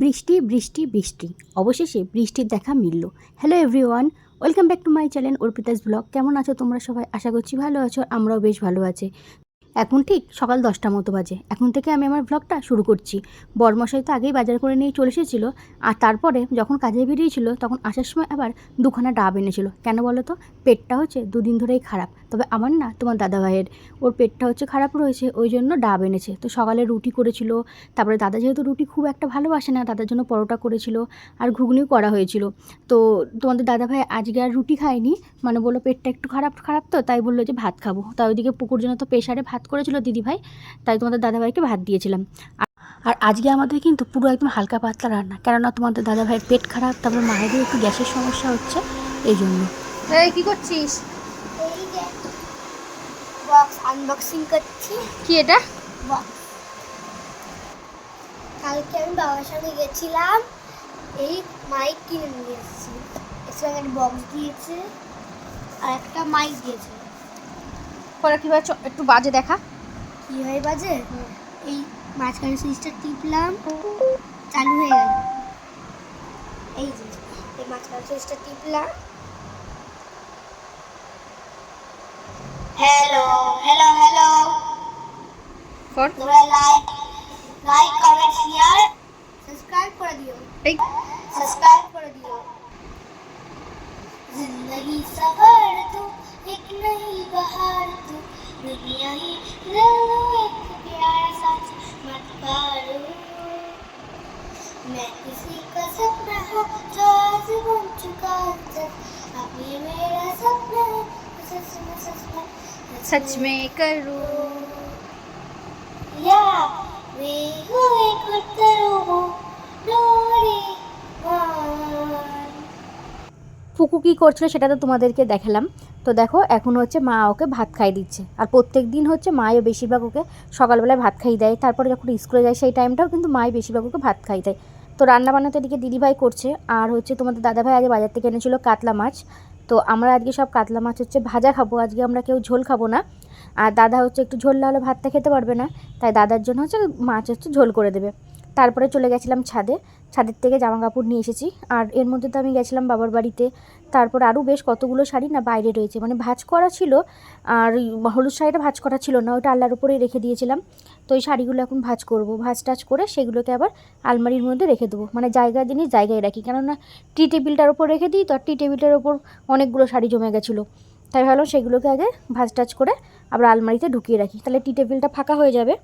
বৃষ্টি বৃষ্টি বৃষ্টি অবশেষে বৃষ্টির দেখা মিলল। Hello everyone, welcome back to my channel Arpita's blog. কেমন আছো তোমরা সবাই? আশা করছি ভালো আছো, আমরাও বেশ ভালো আছি। এখন ঠিক সকাল 10টা মতো বাজে। এখন থেকে আমি আমার ব্লগটা শুরু করছি। বরমশাই তো আগেই বাজার করে নিয়ে চলে এসেছিলো, আর তারপরে যখন কাজে বেরিয়েছিল তখন আসার সময় আবার দুখানা ডাব এনেছিল। কেন বলো তো? পেটটা হচ্ছে দুদিন ধরেই খারাপ। তবে আমার না, তোমার দাদাভাইয়ের, ওর পেটটা হচ্ছে খারাপ রয়েছে, ওই জন্য ডাব এনেছে। তো সকালে রুটি করেছিল, তারপরে দাদা যেহেতু রুটি খুব একটা ভালোবাসে না, দাদার জন্য পরোটা করেছিল আর ঘুগনিও করা হয়েছিল। তো তোমাদের দাদাভাই আজকে আর রুটি খায়নি, মানে বললো পেটটা একটু খারাপ খারাপ, তো তাই বললো যে ভাত খাবো। তাই ওইদিকে পুকুর জন্য তো প্রেশারে ভাত করেছিল দিদিভাই, তাই তোমাদের দাদাভাইকে ভাত দিয়েছিলাম। আর আজকে আমাদের কিন্তু পুরো একদম হালকা পাতলা রান্না, কেননা তোমাদের দাদাভাইয়ের পেট খারাপ, তারপরে মায়েরও একটু গ্যাসের সমস্যা হচ্ছে, এই জন্য। এই কি করছিস? এই যে বক্স আনবক্সিং করছি। কি এটা? বক্স কালকে আমি বাবার সঙ্গে গেছিলাম, এই মাইক কিনে নিয়ে এসেছি। এর সঙ্গে একটা বক্স দিয়েছে আর একটা মাইক দিয়েছে। পরে কিভাবে একটু বাজে দেখা। কি হয় বাজে? এই মাঝখানে সুইচটা টিপলাম, চালু হয়ে গেল। এই যে এই মাঝখানে সুইচটা টিপলাম। হ্যালো হ্যালো হ্যালো, কর। তোমরা লাইক কমেন্ট শেয়ার সাবস্ক্রাইব করে দিও। এই सब्सक्राइब कर दियो। जिंदगी सफर तू एक नई बहार तू, दुनिया ही ले लो एक प्यारा साथ मत पारो। मैं किसी का सपना हूँ जो आज बन चुका है, अब ये मेरा सपना है, सच में करूँ या वे हुए कुतरो डोरे। পুকু কী করছিল সেটা তো তোমাদেরকে দেখালাম। তো দেখো এখন হচ্ছে মা ওকে ভাত খাইয়ে দিচ্ছে, আর প্রত্যেক দিন হচ্ছে মাও বেশিরভাগ ওকে সকালবেলায় ভাত খাইয়ে দেয়, তারপরে যখন স্কুলে যায় সেই টাইমটাও কিন্তু মাই বেশিরভাগ ওকে ভাত খাইয়ে দেয়। তো রান্নাবান্না তো এদিকে দিদিভাই করছে, আর হচ্ছে তোমাদের দাদাভাই আগে বাজার থেকে এনেছিল কাতলা মাছ। তো আমরা আজকে সব কাতলা মাছ হচ্ছে ভাজা খাবো, আজকে আমরা কেউ ঝোল খাবো না। আর দাদা হচ্ছে একটু ঝোল না হলে ভাতটা খেতে পারবে না, তাই দাদার জন্য হচ্ছে মাছ হচ্ছে ঝোল করে দেবে। তারপরে চলে গেছিলাম ছাদের থেকে জামা কাপড় নিয়ে এসেছি। আর এর মধ্যে তো আমি গেছিলাম বাবার বাড়িতে। তারপর আরও বেশ কতগুলো শাড়ি না বাইরে রয়েছে, মানে ভাঁজ করা ছিল, আর হলুদ শাড়িটা ভাঁজ করা ছিল না, ওটা আল্লাহর উপরেই রেখে দিয়েছিলাম। তো এই শাড়িগুলো এখন ভাঁজ করব, ভাঁজ টাজ করে সেগুলোকে আবার আলমারির মধ্যে রেখে দেবো, মানে জায়গার জিনিস জায়গায় রাখি, কেননা টি টেবিলটার ওপর রেখে দিই, তো আর টি টেবিলটার ওপর অনেকগুলো শাড়ি জমে গেছিলো, তাই ভাবলাম সেগুলোকে আগে ভাঁজ টাজ করে আবার আলমারিতে ঢুকিয়ে রাখি, তাহলে টি টেবিলটা ফাঁকা হয়ে যাবে।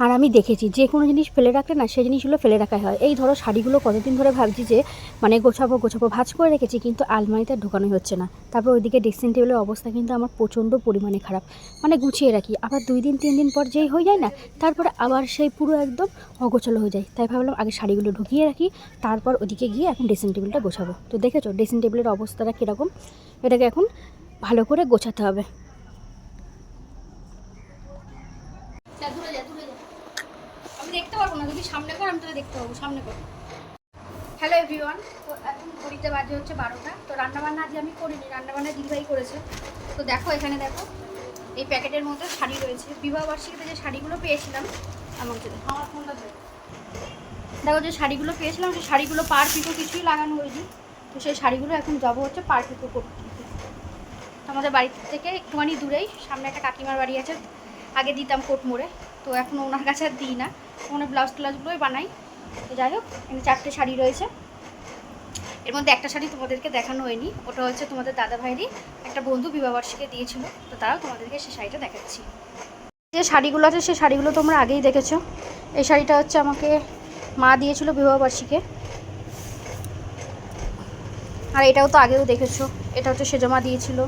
আর আমি দেখেছি যে কোনো জিনিস ফেলে রাখলে না, সেই জিনিসগুলো ফেলে রাখা হয়। এই ধরো শাড়িগুলো কতদিন ধরে ভাবছি যে মানে গোছাবো ভাঁজ করে রেখেছি, কিন্তু আলমারিতে ঢোকানোই হচ্ছে না। তারপর ওইদিকে ড্রেসিং টেবিলের অবস্থা কিন্তু আমার প্রচণ্ড পরিমাণে খারাপ, মানে গুছিয়ে রাখি, আবার 2 দিন 3 দিন পর যেই হয়ে যায় না, তারপরে আবার সেই পুরো একদম অগোছালো হয়ে যায়। তাই ভাবলাম আগে শাড়িগুলো ঢুকিয়ে রাখি, তারপর ওদিকে গিয়ে এখন ড্রেসিং টেবিলটা গোছাবো। তো দেখেছো ড্রেসিং টেবিলের অবস্থাটা কীরকম, এটাকে এখন ভালো করে গোছাতে হবে। দেখতে পারবো না, যদি সামনে কর আমি তাহলে দেখতে পাবো, সামনে কর। হ্যালো এভরিওয়ান, তো এখন ঘড়িতে বাজে হচ্ছে 12টা। তো রান্নাবান্না আজকে আমি করিনি, রান্নাবান্না দিদিভাই করেছে। তো দেখো এখানে দেখো এই প্যাকেটের মধ্যে শাড়ি রয়েছে, বিবাহবার্ষিকীতে যে শাড়িগুলো পেয়েছিলাম, আমাকে আমার ফোনটা দেখো যে শাড়িগুলো পেয়েছিলাম, সেই শাড়িগুলো পার পিকো কিছুই লাগানো হয়নি। তো সেই শাড়িগুলো এখন যাবো হচ্ছে পার পিকো করতে। আমাদের বাড়ি থেকে একটুখানি দূরেই সামনে একটা কাকিমার বাড়ি আছে, আগে দিতাম কোট মোড়ে, তো এখন ওনার কাছে আর দিই না, ওনার ব্লাউজ ট্লাউজগুলোই বানাই। তো যাই হোক, এখানে 4টে শাড়ি রয়েছে, এর মধ্যে একটা শাড়ি তোমাদেরকে দেখানো হয়নি, ওটা হচ্ছে তোমাদের দাদাভাইয়েরই একটা বন্ধু বিবাহবার্ষিকী দিয়েছিল, তো তারাও তোমাদেরকে সেই শাড়িটা দেখাচ্ছি। যে শাড়িগুলো আছে সেই শাড়িগুলো তোমরা আগেই দেখেছো। এই শাড়িটা হচ্ছে আমাকে মা দিয়েছিল বিবাহবার্ষিকী, আর এটাও তো আগেও দেখেছো, এটা হচ্ছে সেজমা দিয়েছিল।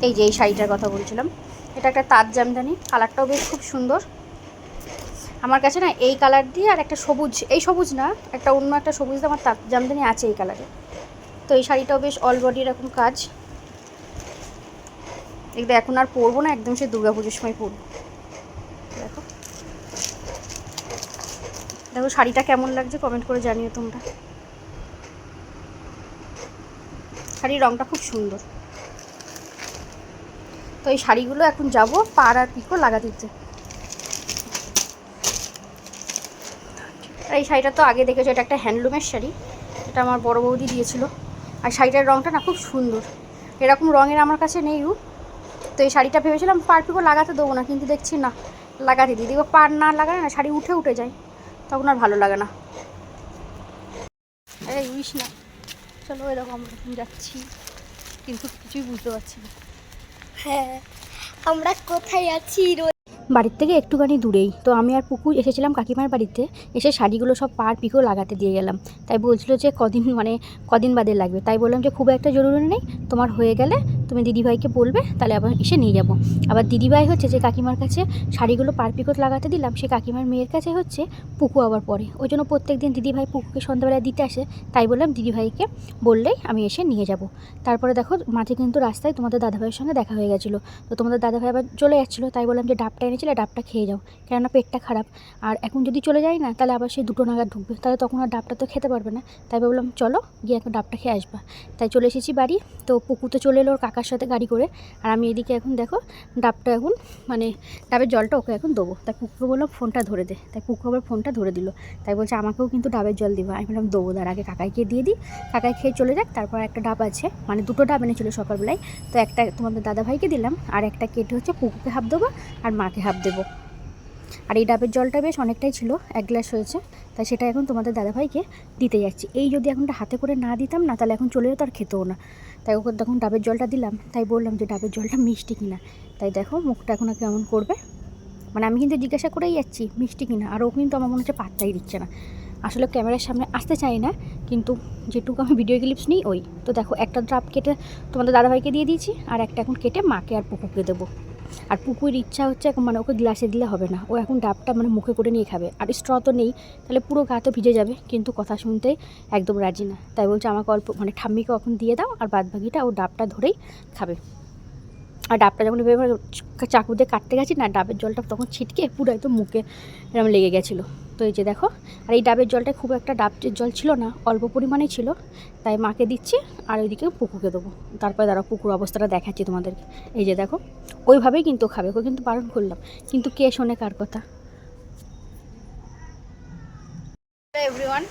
এই যে এই শাড়িটার কথা বলছিলাম, এটা একটা তাঁত জামদানি, কালারটাও বেশ খুব সুন্দর। আমার কাছে না এই কালার দিয়ে আর একটা সবুজ, এই সবুজ না, একটা অন্য একটা সবুজ দিয়ে আমার তাঁত জামদানি আছে এই কালারে। তো এই শাড়িটাও বেশ অল বডি এরকম কাজ। এগুলো এখন আর পরবো না, একদম সে দুর্গাপুজোর সময় পরবো। দেখো দেখো শাড়িটা কেমন লাগছে কমেন্ট করে জানিও তোমরা। শাড়ির রঙটা খুব সুন্দর। তো এই শাড়িগুলো এখন যাব পাড় আর পিকো লাগা দিতে। আর এই শাড়িটা তো আগে দেখেছো, এটা একটা হ্যান্ডলুমের শাড়ি, এটা আমার বড় বৌদি দিয়েছিল। আর শাড়িটার রঙটা না খুব সুন্দর, এরকম রঙের আমার কাছে নেই। তো এই শাড়িটা ভেবেছিলাম পার পিকো লাগাতে দেবো না, কিন্তু দেখছি না লাগাতে দিই, দেখবো পার না লাগালে না শাড়ি উঠে উঠে যায়, তখন আর ভালো লাগে না। এই বুঝিস না, চলো ওই দেখো আমরা এখন যাচ্ছি, কিন্তু কিছুই বুঝতে পারছি না। হ্যাঁ, আমরা কোথায় আছি? বাড়ির থেকে একটুখানি দূরেই। তো আমি আর পুকু এসেছিলাম কাকিমার বাড়িতে, এসে শাড়িগুলো সব পার পিকো লাগাতে দিয়ে গেলাম। তাই বলছিল যে কদিন বাদে লাগবে, তাই বললাম যে খুব একটা জরুরি নেই, তোমার হয়ে গেলে তুমি দিদিভাইকে বলবে, তাহলে আবার এসে নিয়ে যাব। আবার দিদিভাই হচ্ছে যে কাকিমার কাছে শাড়িগুলো পার পিকো লাগাতে দিলাম, সে কাকিমার মেয়ের কাছে হচ্ছে পুকু আবার পরে, ওই জন্য প্রত্যেক দিন দিদিভাই পুকুকে সন্ধ্যাবেলায় দিতে আসে। তাই বললাম দিদিভাইকে বললেই আমি এসে নিয়ে যাব। তারপরে দেখো মাঝে কিন্তু রাস্তায় তোমাদের দাদাভাইয়ের সঙ্গে দেখা হয়ে গেছিলো। তো তোমাদের দাদাভাই আবার চলে যাচ্ছিলো, তাই বললাম যে ডাবটা এনেছিলে ডাবটা খেয়ে যাও, কেননা পেটটা খারাপ। আর এখন যদি চলে যাই না, তাহলে আবার সেই 2টো নাগাদ ঢুকবে, তাহলে তখন আর ডাবটা তো খেতে পারবে না। তাই বললাম চলো গিয়ে এখন ডাবটা খেয়ে আসবা। তাই চলে এসেছি বাড়ি। তো পুকু তো চলে এলো ওর কাকার সাথে গাড়ি করে, আর আমি এদিকে এখন দেখো ডাবটা এখন ডাবের জলটা ওকে এখন দেবো। তাই পুকুকে বললাম ফোনটা ধরে দে, তাই পুকু আবার ফোনটা ধরে দিল। তাই বলছে আমাকেও কিন্তু ডাবের জল দিবা। আমি বললাম দেবো, তার আগে কাকাইকে দিয়ে দিই, কাকাই খেয়ে চলে যাক, তারপর একটা ডাব আছে, 2টো ডাব এনেছিল সকালবেলায়। তো একটা তোমাদের দাদাভাইকে দিলাম, আর একটা কেটে হচ্ছে পুকুকে হাফ দেবো আর মাকে হাফ দেবো। আর এই ডাবের জলটা বেশ অনেকটাই ছিল, 1 গ্লাস হয়েছে, তাই সেটা এখন তোমাদের দাদাভাইকে দিতে যাচ্ছি। এই যদি এখন হাতে করে না দিতাম না, তাহলে এখন চলে যেত আর খেতেও না। তাই ওকে তখন ডাবের জলটা দিলাম। তাই বললাম যে ডাবের জলটা মিষ্টি কিনা। তাই দেখো মুখটা এখন কেমন করবে, আমি কিন্তু জিজ্ঞাসা করেই যাচ্ছি মিষ্টি কিনা, আর ও কিন্তু আমার মনে হচ্ছে পাত্তাই দিচ্ছে না। আসলে ক্যামেরার সামনে আসতে চাই না, কিন্তু যেটুকু আমি ভিডিও ক্লিপস নিই ওই। তো দেখো একটা ডাব কেটে তোমাদের দাদাভাইকে দিয়ে দিয়েছি, আর একটা এখন কেটে মাকে আর পুকুকে দেবো। আর পুকুর ইচ্ছা হচ্ছে এখন ওকে গ্লাসে দিলে হবে না, ও এখন ডাবটা মুখে করে নিয়ে খাবে। আর স্ট্র তো নেই, তাহলে পুরো গা তো ভিজে যাবে, কিন্তু কথা শুনতেই একদম রাজি না। তাই বলছে আমাকে অল্প ঠাম্মিকে এখন দিয়ে দাও, আর বাদবাকিটা ও ডাবটা ধরেই খাবে। আর ডাবটা যখন চাকু দিয়ে কাটতে গেছি না, ডাবের জলটা তখন ছিটকে পুরো একদম মুখে এরকম লেগে গেছিলো। তো এই যে দেখো, আর এই ডাবের জলটা খুব একটা ডাবের জল ছিল না, অল্প পরিমাণেই ছিল। তাই মাকে দিচ্ছি, আর ওইদিকে পুকুকে দেবো। তারপরে দাঁড়াও পুকুর অবস্থাটা দেখাচ্ছি তোমাদেরকে। এই যে দেখো, ওইভাবেই কিন্তু খাবে, ওকে কিন্তু বারণ করলাম, কিন্তু কে শোনে কার কথা। এভরিওয়ান,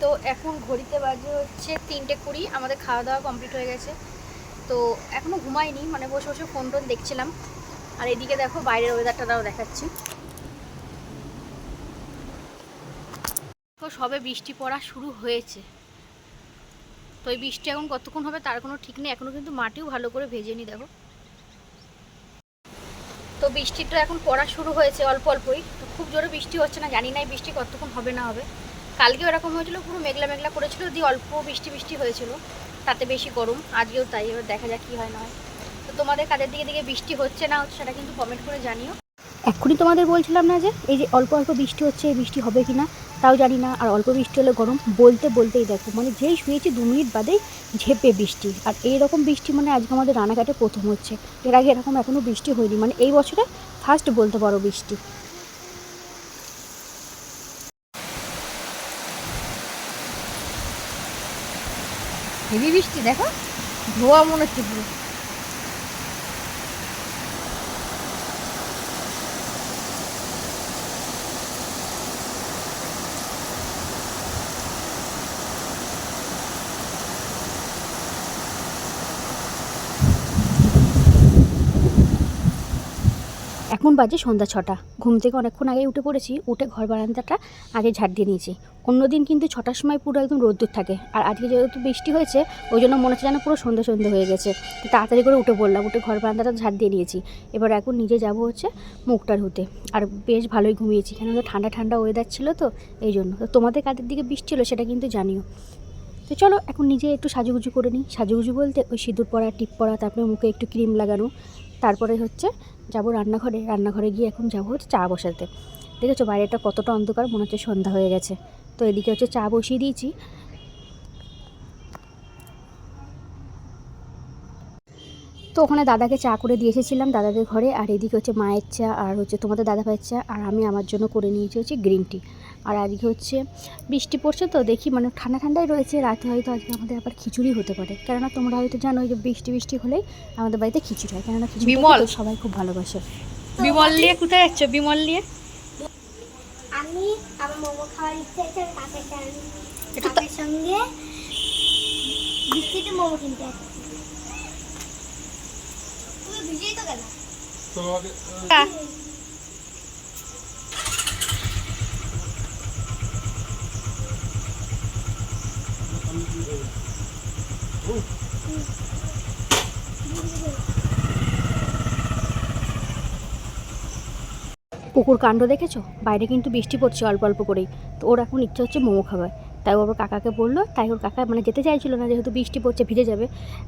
তো এখন ঘড়িতে বাজে হচ্ছে 3:20, আমাদের খাওয়া দাওয়া কমপ্লিট হয়ে গেছে। তো এখনও ঘুমাইনি, বসে বসে ফোন টোন দেখছিলাম। আর এদিকে দেখো বাইরের ওয়েদারটাও দেখাচ্ছি। তো সবে বৃষ্টি পড়া শুরু হয়েছে, তো এই বৃষ্টি এখন কতক্ষণ হবে তার কোনো ঠিক নেই, এখনও কিন্তু মাটিও ভালো করে ভেজেনি দেখো। তো বৃষ্টিটা এখন পড়া শুরু হয়েছে অল্প অল্পই, তো খুব জোরে বৃষ্টি হচ্ছে না, জানি না এই বৃষ্টি কতক্ষণ হবে না হবে। কালকেও এরকম হয়েছিল, পুরো মেঘলা মেঘলা করেছিল, দিয়ে অল্প বৃষ্টি হয়েছিল, তাতে বেশি গরম। আজকেও তাই, এবার দেখা যাক কী হয় না হয়। তো তোমাদের কাদের দিকে বৃষ্টি হচ্ছে না হচ্ছে সেটা কিন্তু কমেন্ট করে জানিও। এক্ষুনি তোমাদের বলছিলাম না যে এই যে অল্প অল্প বৃষ্টি হচ্ছে, এই বৃষ্টি হবে কি না তাও জানি না। আর অল্প বৃষ্টি হলে গরম, বলতেই দেখো যেই শুয়েছি 2 মিনিট বাদেই ঝেপে বৃষ্টি। আর এইরকম বৃষ্টি আজকে আমাদের রানাঘাটে প্রথম হচ্ছে, এর আগে এরকম এখনও বৃষ্টি হয়নি, এই বছরে ফার্স্ট বলতে পারো বৃষ্টি। হেভি বৃষ্টি দেখো, ধোয়া মনে হচ্ছে পুরো। এখন বাজে সন্ধ্যা 6টা, ঘুম থেকে অনেকক্ষণ আগে উঠে পড়েছি, উঠে ঘর বারান্দাটা আগে ঝাড় দিয়ে নিয়েছি। অন্যদিন কিন্তু 6টার সময় পুরো একদম রোদ্দুর থাকে, আর আজকে যেহেতু বৃষ্টি হয়েছে ওই জন্য মনে হচ্ছে যেন পুরো সন্ধ্যে হয়ে গেছে। তাড়াতাড়ি করে উঠে পড়লাম, উঠে ঘর বারান্দাটা ঝাড় দিয়ে নিয়েছি। এবার এখন নিজে যাব হচ্ছে মুখটা ধুতে। আর বেশ ভালোই ঘুমিয়েছি, কেন ঠান্ডা ঠান্ডা ওয়েদার ছিল, তো এই জন্য। তো তোমাদের কাদের দিকে বৃষ্টি হলো সেটা কিন্তু জানিও। তো চলো এখন নিজে একটু সাজুগুজু করে নিই। সাজুগুজু বলতে ওই সিঁদুর পরা, টিপ পরা, তারপরে মুখে একটু ক্রিম লাগানো, তারপরে হচ্ছে যাবো রান্নাঘরে গিয়ে এখন যাবো হচ্ছে চা বসাতে। দেখেছো বাইরেটা কতটা অন্ধকার, মনে হচ্ছে সন্ধ্যা হয়ে গেছে। তো এদিকে হচ্ছে চা বসিয়ে দিয়েছি। তো ওখানে দাদাকে চা করে দিয়ে এসেছিলাম দাদাদের ঘরে, আর এদিকে হচ্ছে মায়ের চা, আর হচ্ছে তোমাদের দাদা ভাইয়ের চা, আর আমি আমার জন্য করে নিয়েছি হচ্ছে গ্রিন টি। আর আজকে হচ্ছে বৃষ্টি পড়ছে, তো দেখি ঠান্ডাই রয়েছে, রাতে হয়তো আজকে আমাদের আবার খিচুড়ি হতে পারে। কেননা তোমরা হয়তো জানো যে বৃষ্টি হলেই আমাদের বাড়িতে খিচুড়ি হয়, কেননা খিচুড়ি সবাই খুব ভালোবাসে। বিমল নিয়ে কোথায় যাচ্ছ? বিমল নিয়ে আমি আমার মোমো খাওয়ার ইচ্ছা আছে, আমি এটা তো- কাকের সঙ্গে বৃষ্টিতে মোমো কিনতে আসছি। তুমি ভিজেই তো গেল। পুকুর কাণ্ড দেখেছো? বাইরে কিন্তু বৃষ্টি পড়ছে অল্প অল্প করেই। তো ওর এখন ইচ্ছা হচ্ছে মোমো খাবার। তাই ওর কাকাকে বললো, তাই ওর কাকা মানে যেতে চাইছিল না, যেহেতু বৃষ্টি পড়ছে ভিজে যাবে।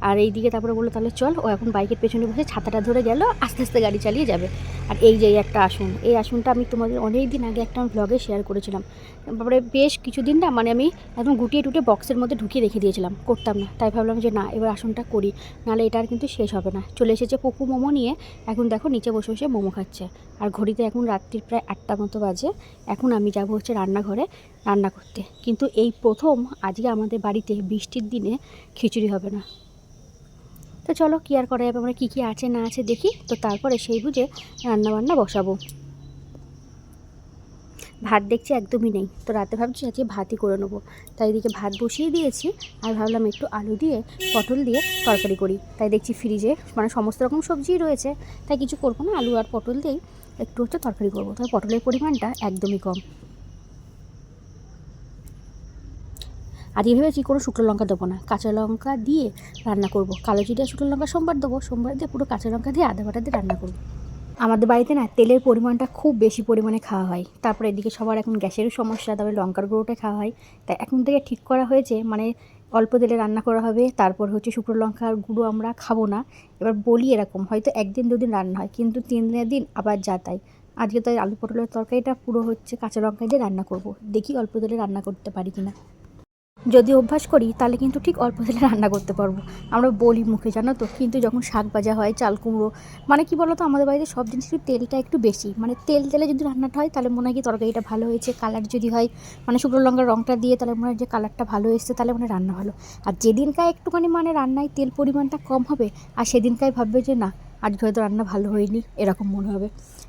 আর এইদিকে তারপরে বললো তাহলে চল। ও এখন বাইকের পেছনে বসে ছাতাটা ধরে গেল, আস্তে আস্তে গাড়ি চালিয়ে যাবে। আর এই যে এই একটা আসন, এই আসনটা আমি তোমাদের অনেক দিন আগে একটা ব্লগে শেয়ার করেছিলাম। তারপরে বেশ কিছুদিন না মানে আমি একদম গুটিয়ে টুটে বক্সের মধ্যে ঢুকিয়ে রেখে দিয়েছিলাম, করতাম না। তাই ভাবলাম যে না, এবার আসনটা করি, নাহলে এটা আর কিন্তু শেষ হবে না। চলে এসেছে পুকু মোমো নিয়ে। এখন দেখো নিচে বসে বসে মোমো খাচ্ছে। আর ঘড়িতে এখন রাত্রির প্রায় 8টা মতো বাজে। এখন আমি যাব হচ্ছে রান্নাঘরে রান্না করতে। কিন্তু এই প্রথম আজকে আমাদের বাড়িতে বৃষ্টির দিনে খিচুড়ি হবে না। তো চলো কী আর করা যাবে, আমরা কী কী আছে না আছে দেখি, তো তারপরে সেই বুঝে রান্নাবান্না বসাবো। ভাত দেখছি একদমই নেই, তো রাতে ভাবছি আজকে ভাতই করে নেবো। তাই এদিকে ভাত বসিয়ে দিয়েছি। আর ভাবলাম একটু আলু দিয়ে পটল দিয়ে তরকারি করি। তাই দেখছি ফ্রিজে মানে সমস্ত রকম সবজিই রয়েছে, তাই কিছু করবো না, আলু আর পটল দিয়েই একটু হচ্ছে তরকারি করবো। তাই পটলের পরিমাণটা একদমই কম। আজকে ভেবেছি কোনো শুকনো লঙ্কা দেবো না, কাঁচা লঙ্কা দিয়ে রান্না করব। কালো জিরে আর শুকনো লঙ্কা সোমবার দেবো, সোমবার দিয়ে পুরো কাঁচা লঙ্কা দিয়ে আদা বাটা দিয়ে রান্না করব। আমাদের বাড়িতে না তেলের পরিমাণটা খুব বেশি পরিমাণে খাওয়া হয়। তারপরে এদিকে সবার এখন গ্যাসেরও সমস্যা, তারপরে লঙ্কার গুঁড়োটা খাওয়া হয়। তাই এখন থেকে ঠিক করা হয়েছে মানে অল্প তেলে রান্না করা হবে। তারপর হচ্ছে শুকনো লঙ্কার গুঁড়ো আমরা খাবো না। এবার বলি এরকম হয়তো 1 দিন 2 দিন রান্না হয়, কিন্তু 3 দিনের দিন আবার যা তাই। আজকে তাই আলু পটলের তরকারিটা পুরো হচ্ছে কাঁচা লঙ্কা দিয়ে রান্না করব। দেখি অল্প তেলে রান্না করতে পারি কিনা। যদি অভ্যাস করি তাহলে কিন্তু ঠিক অল্প তেলে রান্না করতে পারবো। আমরা বলি মুখে জানো তো, কিন্তু যখন শাক ভাজা হয়, চাল কুমড়ো, মানে কি বলো তো, আমাদের বাড়িতে সব জিনিসের তেলটা একটু বেশি, মানে তেলে যদি রান্নাটা হয় তাহলে মনে হয় কি তরকারিটা ভালো হয়েছে। কালার যদি হয় মানে শুকনো লঙ্কার রঙটা দিয়ে, তাহলে মনে হয় যে কালারটা ভালো এসছে, তাহলে মানে রান্না ভালো। আর যেদিনকায় একটুখানি মানে রান্নায় তেল পরিমাণটা কম হবে, আর সেদিনকায় ভাববে যে না আজকে হয়তো রান্না ভালো হয়নি, এরকম মনে হবে।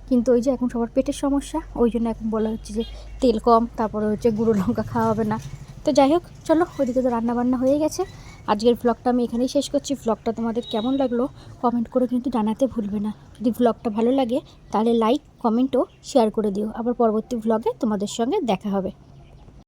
কিন্তু ওই যে এখন সবার পেটের সমস্যা, ওই জন্য এখন বলা হচ্ছে যে তেল কম, তারপরে হচ্ছে গুঁড়ো লঙ্কা খাওয়া হবে না। তো যাই হোক চলো, ওইদিকে তো রান্নাবান্না হয়ে গেছে। আজকের ব্লগটা আমি এখানেই শেষ করছি। ব্লগটা তোমাদের কেমন লাগলো কমেন্ট করে কিন্তু জানাতে ভুলবে না। যদি ব্লগটা ভালো লাগে তাহলে লাইক কমেন্ট ও শেয়ার করে দিও। আবার পরবর্তী ব্লগে তোমাদের সঙ্গে দেখা হবে।